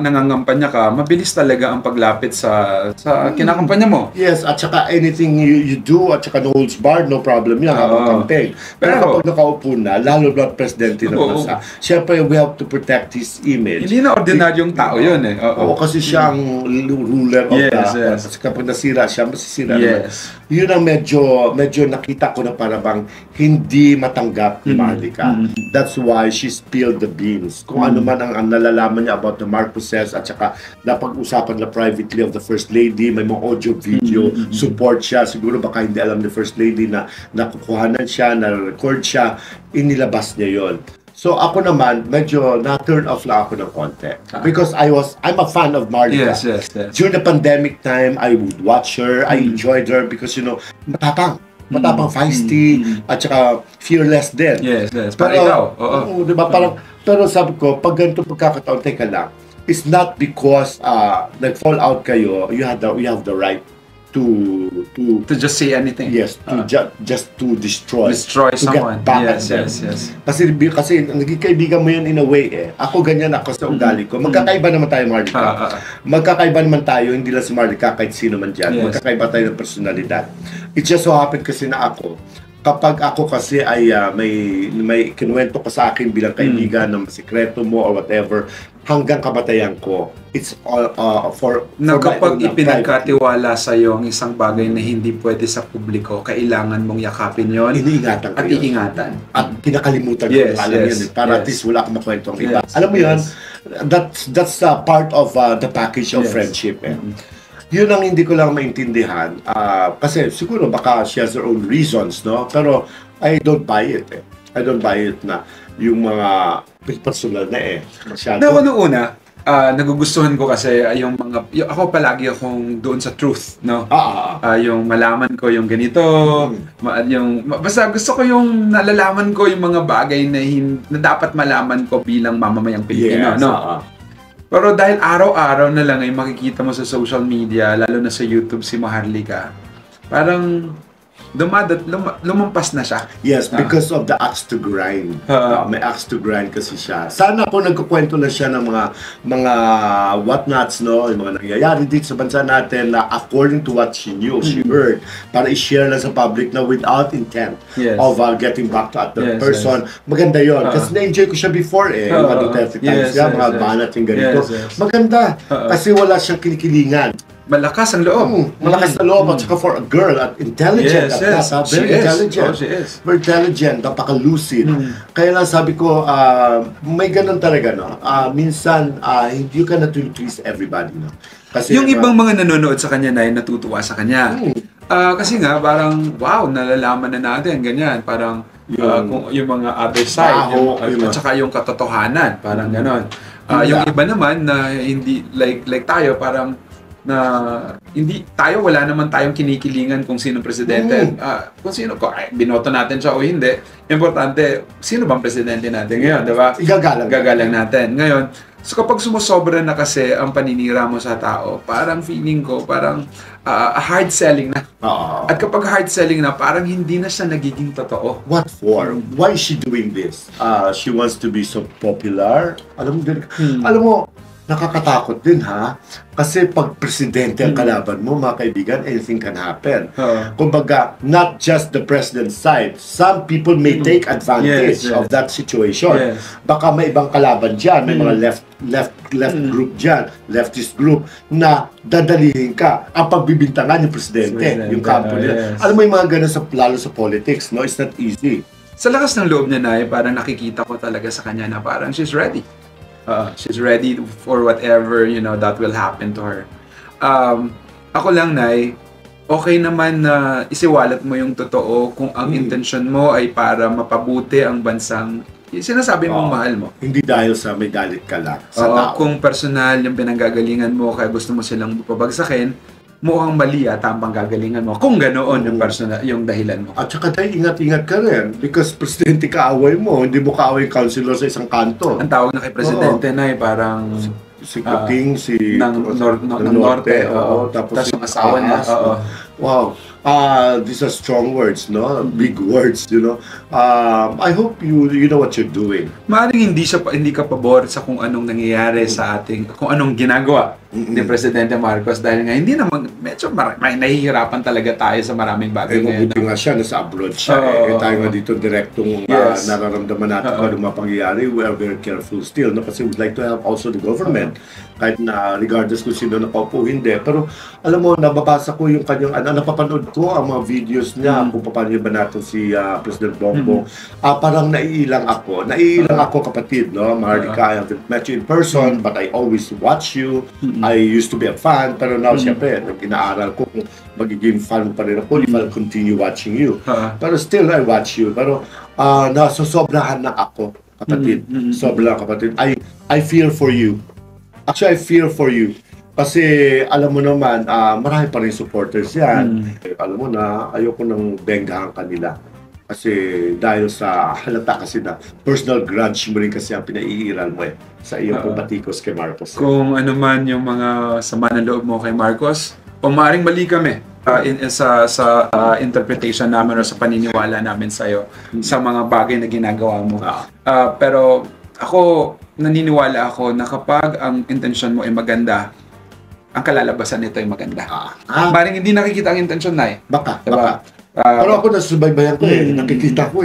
nangangampanya ka, mabilis talaga ang paglapit sa kinakampanya mo. Yes, at saka anything you do, at saka no holds barred, no problem yan habang campaign. Pero kapag nakaupo na, lalo na presidente ng bansa, syempre we have to protect his image. Hindi na ordinaryong tao yun eh. Oo, kasi siya ang ruler of the... Kapag nasira siya, masisira naman. Yun ang medyo nakita ko na parang hindi matanggap ni Marlica. That's why she spilled the beans. Kung ano man ang nalalaman niya about the Marcoses at saka napag-usapan na privately of the First Lady, may mga audio, video, support siya. Siguro baka hindi alam ni First Lady na nakukuhanan siya, na-record siya, inilabas niya yon. So ako naman, medyo na-turn off lang ako ng konti. Because I'm a fan of Marlica. Yes. During the pandemic time, I would watch her, I enjoyed her because, matapang, feisty, at saka fearless din. Yes. Pero, diba, pero sabi ko, pag ganito pagkakataon, teka lang, it's not because nag-fall out kayo, you have the right to just say anything. Yes, just to destroy someone. Get back at them. Yes. Kasi naging kaibigan mo yan in a way eh. Ako ganyan ako sa ugali ko. Magkakaiba naman tayo, Marlica. Magkakaiba naman tayo, hindi lang si Marlica, kahit sino man dyan. Magkakaiba tayo ng personalidad. It just so happened kasi na kapag ako kasi ay may kinuwento ka sa akin bilang kaibigan ng sikreto mo or whatever, hanggang kamatayan ko, it's all for kapag ipinagkatiwala sa iyo ang isang bagay na hindi pwede sa publiko, kailangan mong yakapin yon, iniingatan at iingatan. At kinakalimutan ko alam yun, para at least wala akong makwento ang iba. Alam mo yun, that's part of the package of friendship. Yun ang hindi ko lang maintindihan. Kasi siguro baka she has her own reasons, no? Pero I don't buy it I don't buy it na yung mga personal na masyado. Una, nagugustuhan ko kasi ako palagi akong doon sa truth, no? Yung malaman ko yung ganito, basta gusto ko yung nalalaman ko yung mga bagay na dapat malaman ko bilang mamamayang Pilipino, no? Pero dahil araw-araw na lang ay makikita mo sa social media, lalo na sa YouTube si Marlica, parang lumampas na siya. Yes, because of the axe to grind. May axe to grind kasi siya. Sana po nagkukwento na siya ng mga whatnots, no? Yung mga nangyayari dito sa bansa natin na according to what she knew, she heard, para i-share lang sa public na without intent of getting back to the person. Maganda yon. Kasi na-enjoy ko siya before yung mga Duterte times, mga banat yung ganito. Maganda. Kasi wala siyang kinikilingan. Malakas ang loob. Malakas ang loob at saka for a girl at intelligent very intelligent. Very intelligent, napaka-lucid. Kaya lang sabi ko, may ganun talaga, no? Minsan, you cannot please everybody, no? Kasi, yung ibang mga nanonood sa kanya na natutuwa sa kanya. Kasi nga, parang, wow, nalalaman na natin, ganyan. Parang, yung mga other side, at saka yung katotohanan, parang ganon. Yung iba naman na hindi, like tayo, parang, na hindi tayo, wala naman tayong kinikilingan kung sino presidente. Kung sino, binoto natin siya o hindi, importante, sino bang presidente natin ngayon, di ba? Gagalang natin. Ngayon, so kapag sumusobra na kasi ang paninira mo sa tao, parang feeling ko, parang hard selling na. At kapag hard selling na, parang hindi na siya nagiging totoo. What for? Why is she doing this? She wants to be so popular. Alam mo, nakakatakot din kasi pag presidente ang kalaban mo, mga kaibigan, anything can happen. Kumbaga, not just the president's side, some people may take advantage of that situation. Baka may ibang kalaban dyan, may mga left group dyan, leftist group, na dadalihin ka ang pagbibintangan yung presidente, yung kampo nila. Alam mo yung mga ganun lalo sa politics, no? It's not easy. Sa lakas ng loob niya, Nay, parang nakikita ko talaga sa kanya na parang she's ready. She's ready for whatever, that will happen to her. Ako lang, Nay, okay naman na isiwalat mo yung totoo kung ang intensyon mo ay para mapabuti ang bansang sinasabi mong mahal mo. Hindi dahil sa may galit ka lang sa tao. Kung personal yung pinanggagalingan mo kaya gusto mo silang pabagsakin, mukhang mali ang panggagalingan mo. Kung ganoon yung personal, yung dahilan mo. At saka tayo, ingat-ingat ka rin. Because presidente kaaway mo, hindi mo kaaway yung councilor sa isang kanto. Ang tawag na kay presidente na parang si Kuting, ng Norte. Tapos yung asawa niya. Wow. These are strong words, no? Big words, you know. I hope you know what you're doing. Maaaring hindi ka pabor sa kung anong nangyayari sa ating, kung anong ginagawa ni Presidente Marcos dahil nga hindi naman, medyo may nahihirapan talaga tayo sa maraming bagay ngayon. Mabuti nga siya, nasa abroad siya. Tayo nga dito direktong nararamdaman natin kung anong mga pangyayari. We are very careful still, no? Kasi we'd like to help also the government. Kahit na regardless kung sino nakaupo, hindi. Pero alam mo, nababasa ko yung kanyang, napapanood ko ang mga videos niya kung paano ba natin si President Bongbong. Parang naiilang ako kapatid, no? Maharlika, I haven't met you in person, but I always watch you. I used to be a fan, pero now siyempre, inaaral ko kung magiging fan pa rin ako if I'll continue watching you. Pero still, I watch you. Pero nasosobrahan na ako, kapatid. Sobrang kapatid. I fear for you. Actually, I fear for you. Kasi alam mo naman, marami pa rin supporters yan. Alam mo na, ayoko nang benggahan kanila. Kasi dahil sa halata kasi na personal grudge mo rin kasi ang pinaiiral mo sa iyong patikos kay Marcos. Kung ano man yung mga sama ng loob mo kay Marcos, o maaaring mali kami sa interpretation namin o sa paniniwala namin sa'yo sa mga bagay na ginagawa mo. Pero ako, naniniwala ako na kapag ang intensyon mo ay maganda, ang kalalabasan nito ay maganda. Maring hindi nakikita ang intensyon na Baka. Pero ako nasubaybayan ko nakikita ko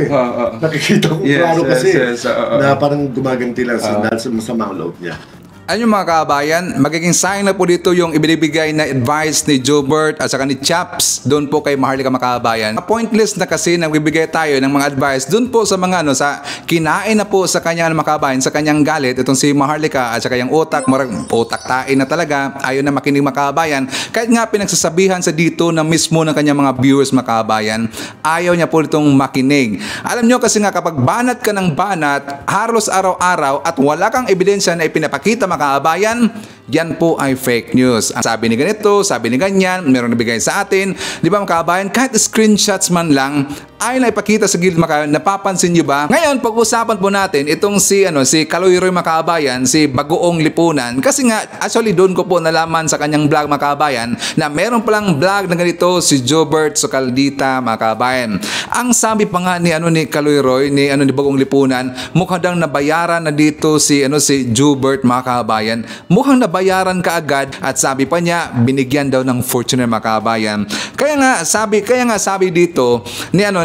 nakikita ko klaro kasi na parang gumaganti lang dahil sa masamang loob niya. Ano yung mga kabayan, magiging sign na po dito yung ibinibigay na advice ni Jobert at saka ni Chaps doon po kay Maharlika Makabayan. Pointless na kasi nang bibigay tayo ng mga advice doon po sa mga sa kinain na po sa kanyang Makabayan, sa kanyang galit, itong si Maharlika at saka yung utak tain na talaga, ayaw na makinig Makabayan. Kahit nga pinagsasabihan sa dito na mismo ng kanyang mga viewers Makabayan, ayaw niya po itong makinig. Alam nyo kasi nga kapag banat ka ng banat, halos araw-araw at wala kang ebidensya na ipinapakita Makabayan, yan po ay fake news. Ang sabi ni ganito, sabi ni ganyan, meron nabigay sa atin. Di ba Makabayan, kahit screenshots man lang, ay naipakita sa gilid Makabayan. Napapansin nyo ba? Ngayon, pag-usapan po natin itong si Kaloy Roy Makabayan, si Bagoong Lipunan. Kasi nga, actually doon ko po nalaman sa kanyang vlog Makabayan na meron palang vlog na ganito si Jobert Socaldita Makabayan. Ang sabi pa nga ni Kaloy Roy, ni Bagoong Lipunan, mukhang daw nabayaran na dito si Jobert Makabayan. Mukhang nabayaran ka agad at sabi pa niya binigyan daw ng fortune Makabayan. Kaya nga sabi dito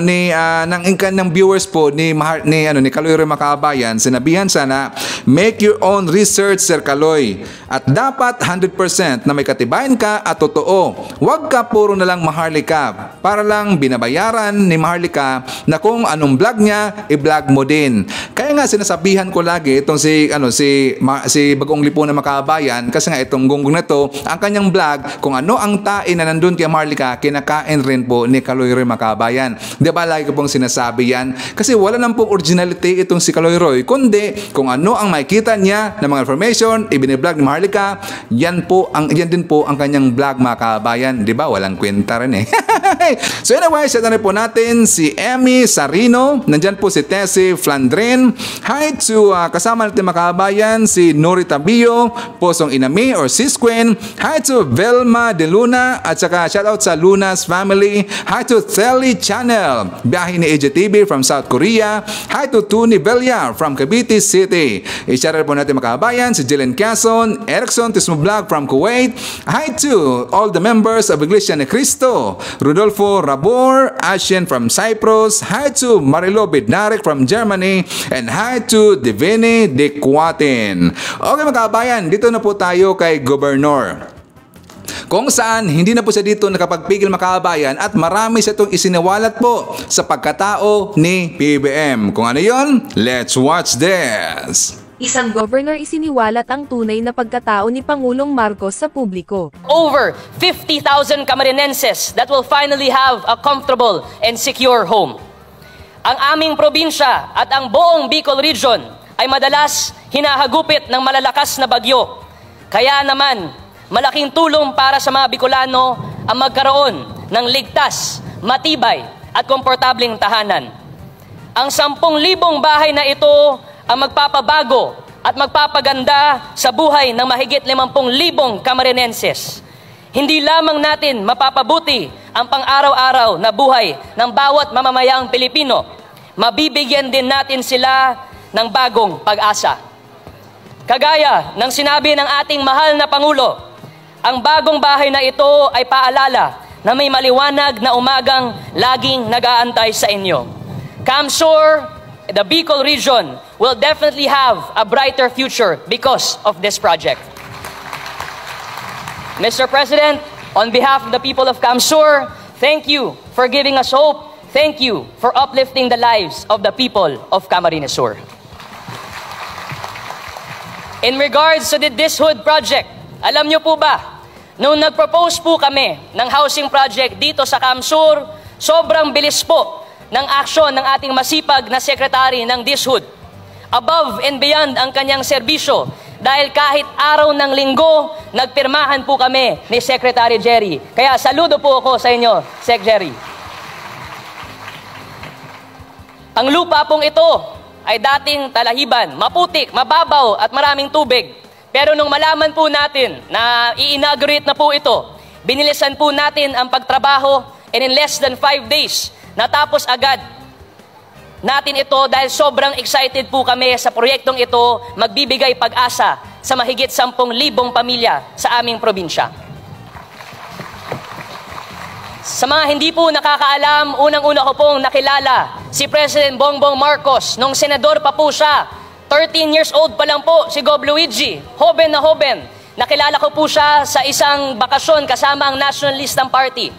ng viewers po ni Kaloy Roy Makabayan, sinabihan sana, make your own research Sir Kaloy, at dapat 100% na may katibayan ka at totoo. Huwag ka puro na lang Maharlika para lang binabayaran ni Maharlika na kung anong vlog niya i-vlog mo din. Kaya nga sinasabihan ko lagi itong si Bagoong Lipunan Makabayan, kasi nga itong gunggong na to, ang kanyang vlog, kung ano ang tain na nandun kay Maharlika, kinakain rin po ni Kaloy Roy Makabayan. Diba lagi ko pong sinasabi yan? Kasi wala nang pong originality itong si Kaloy Roy, kundi kung ano ang makikita niya ng mga information, ibiniblog ni Maharlika, yan din po ang kanyang vlog Makabayan. Diba? Walang kwenta rin So anyway, set na rin po natin si Emmy Sarino, nandyan po si Tessie Flandrin. Hi to kasama natin Makabayan, si Nori Tabio, Posong Inami or Sis Queen. Hi to Velma De Luna at saka shoutout sa Luna's family. Hi to Telly Channel, biyahe ni AJTV from South Korea. Hi to Tony Belia from Cavite City. I-shoutout po natin Makabayan, si Jillian Quezon, Erickson Tismo Vlog from Kuwait. Hi to all the members of Iglesia ni Cristo, Rodolfo Rabor, Ashen from Cyprus. Hi to Marilo Bednarek from Germany, and hi to Divini De Cuatin. Okay Makabayan, dito na po tayo kay Gobernador, kung saan hindi na po siya dito nakapagpigil Makabayan at marami siya itong isiniwalat po sa pagkatao ni PBBM. Kung ano yon, let's watch this. Isang governor isiniwalat ang tunay na pagkatao ni Pangulong Marcos sa publiko. Over 50,000 Camarines that will finally have a comfortable and secure home. Ang aming probinsya at ang buong Bicol Region ay madalas hinahagupit ng malalakas na bagyo. Kaya naman, malaking tulong para sa mga Bicolano ang magkaroon ng ligtas, matibay at komportableng tahanan. Ang 10,000 bahay na ito ang magpapabago at magpapaganda sa buhay ng mahigit 50,000 Camarines. Hindi lamang natin mapapabuti ang pang-araw-araw na buhay ng bawat mamamayang Pilipino. Mabibigyan din natin sila ng bagong pag-asa. Kagaya ng sinabi ng ating mahal na Pangulo, ang bagong bahay na ito ay paalala na may maliwanag na umagang laging nag-aantay sa inyo. Camsur, the Bicol region, will definitely have a brighter future because of this project. Mr. President, on behalf of the people of Camsur, thank you for giving us hope. Thank you for uplifting the lives of the people of Camarines Sur. In regards to the Dishood project, alam niyo po ba, nung nag-propose po kami ng housing project dito sa Camsur, sobrang bilis po ng aksyon ng ating masipag na sekretary ng Dishood. Above and beyond ang kanyang serbisyo, dahil kahit araw ng linggo, nagpirmahan po kami ni Secretary Jerry. Kaya saludo po ako sa inyo, Sec Jerry. Ang lupa pong ito ay dating talahiban, maputik, mababaw at maraming tubig. Pero nung malaman po natin na i-inaugurate na po ito, binilisan po natin ang pagtrabaho and in less than 5 days, natapos agad natin ito dahil sobrang excited po kami sa proyektong ito, magbibigay pag-asa sa mahigit 10,000 pamilya sa aming probinsya. Sa mga hindi po nakakaalam, unang-una ko pong nakilala si President Bongbong Marcos nung senador pa po siya. 13 years old pa lang po si Gob Luigi, hoben na hoben. Nakilala ko po siya sa isang bakasyon kasama ang Nationalistang Party.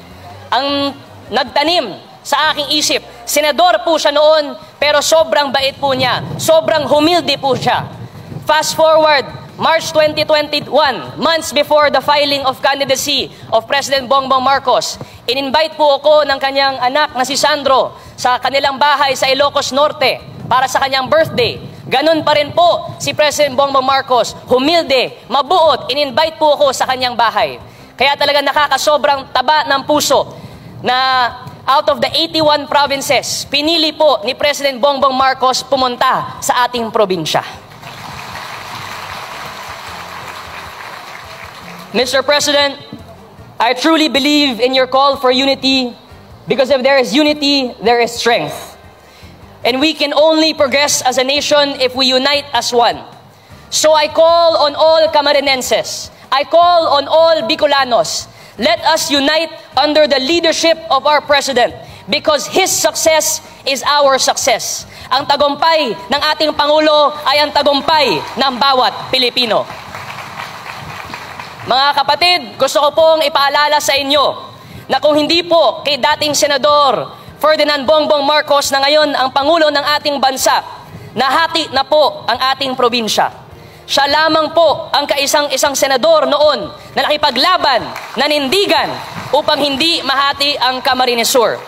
Ang nagtanim sa aking isip, senador po siya noon, pero sobrang bait po niya, sobrang humilde po siya. Fast forward, March 2021, months before the filing of candidacy of President Bongbong Marcos, in-invite po ako ng kanyang anak na si Sandro sa kanilang bahay sa Ilocos Norte para sa kanyang birthday. Ganun pa rin po si President Bongbong Marcos, humilde, mabuot, in-invite po ako sa kanyang bahay. Kaya talaga nakakasobrang taba ng puso na out of the 81 provinces, pinili po ni President Bongbong Marcos pumunta sa ating probinsya. Mr. President, I truly believe in your call for unity because if there is unity, there is strength. And we can only progress as a nation if we unite as one. So I call on all Camarinenses, I call on all Bicolanos, let us unite under the leadership of our President because his success is our success. Ang tagumpay ng ating Pangulo ay ang tagumpay ng bawat Pilipino. Mga kapatid, gusto ko pong ipaalala sa inyo na kung hindi po kay dating Senador Ferdinand Bongbong Marcos na ngayon ang Pangulo ng ating bansa, nahati na po ang ating probinsya. Siya lamang po ang kaisang-isang senador noon na nakipaglaban, nanindigan upang hindi mahati ang Camarines Sur.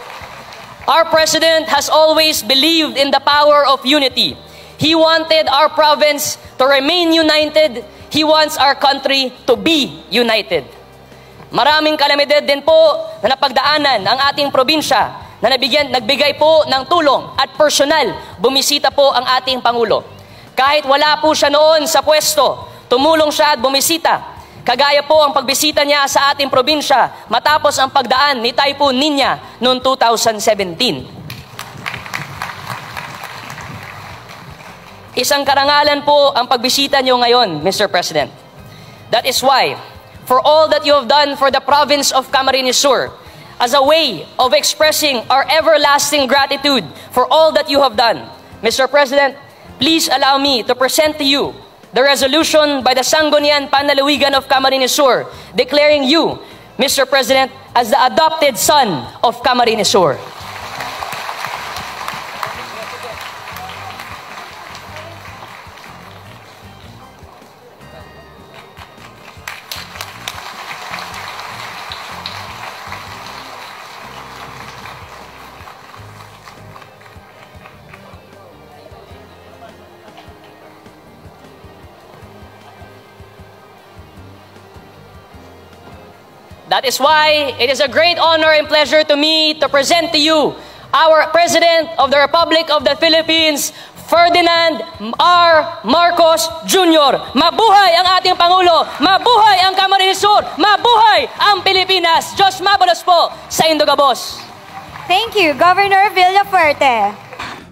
Our President has always believed in the power of unity. He wanted our province to remain united. He wants our country to be united. Maraming kalamidad din po na napagdaanan ang ating probinsya na nagbigay po ng tulong at personal bumisita po ang ating Pangulo. Kahit wala po siya noon sa pwesto, tumulong siya at bumisita. Kagaya po ang pagbisita niya sa ating probinsya matapos ang pagdaan ni Typhoon Nina noong 2017. Isang karangalan po ang pagbisita niyo ngayon, Mr. President. That is why, for all that you have done for the province of Camarines Sur, as a way of expressing our everlasting gratitude for all that you have done, Mr. President, please allow me to present to you the resolution by the Sangguniang Panlalawigan of Camarines Sur declaring you, Mr. President, as the adopted son of Camarines Sur. That is why it is a great honor and pleasure to me to present to you our President of the Republic of the Philippines, Ferdinand R. Marcos Jr. Mabuhay ang ating Pangulo! Mabuhay ang Camarines Sur! Mabuhay ang Pilipinas! Diyos mabalos po sa Indogabos! Thank you, Governor Villafuerte.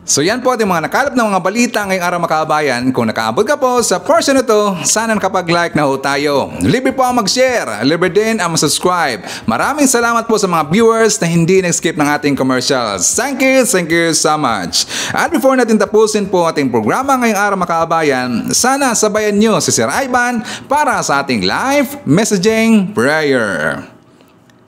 So yan po ating mga nakalap ng mga balita ngayong araw makabayan. Kung nakaabot ka po sa portion na to, sana nakapag-like na ho tayo. Libre po ang mag-share, libre din ang mag-subscribe. Maraming salamat po sa mga viewers na hindi nag-skip ng ating commercials. Thank you so much. At before natin tapusin po ating programa ngayong araw makabayan, sana sabayan nyo si Sir Ivan para sa ating live messaging prayer.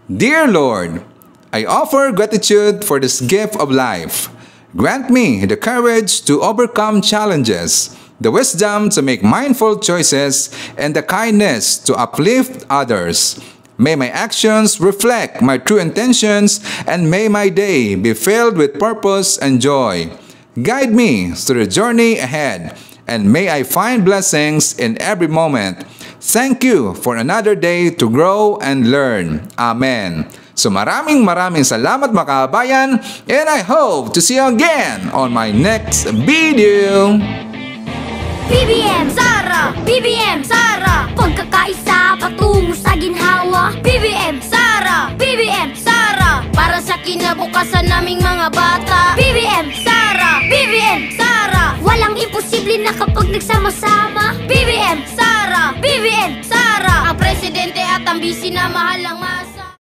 Dear Lord, I offer gratitude for this gift of life. Grant me the courage to overcome challenges, the wisdom to make mindful choices, and the kindness to uplift others. May my actions reflect my true intentions, and may my day be filled with purpose and joy. Guide me through the journey ahead, and may I find blessings in every moment. Thank you for another day to grow and learn. Amen. So maraming salamat mga kabayan, and I hope to see you again on my next video. BBM Sara! BBM Sara! Pagkakaisa patungo sa ginhawa. BBM Sara! BBM Sara! Para sa kinabukasan naming mga bata. BBM Sara! BBM Sara! Walang imposible na kapag nagsama-sama. BBM Sara! BBM Sara! Ang presidente at ang bisi na mahal ang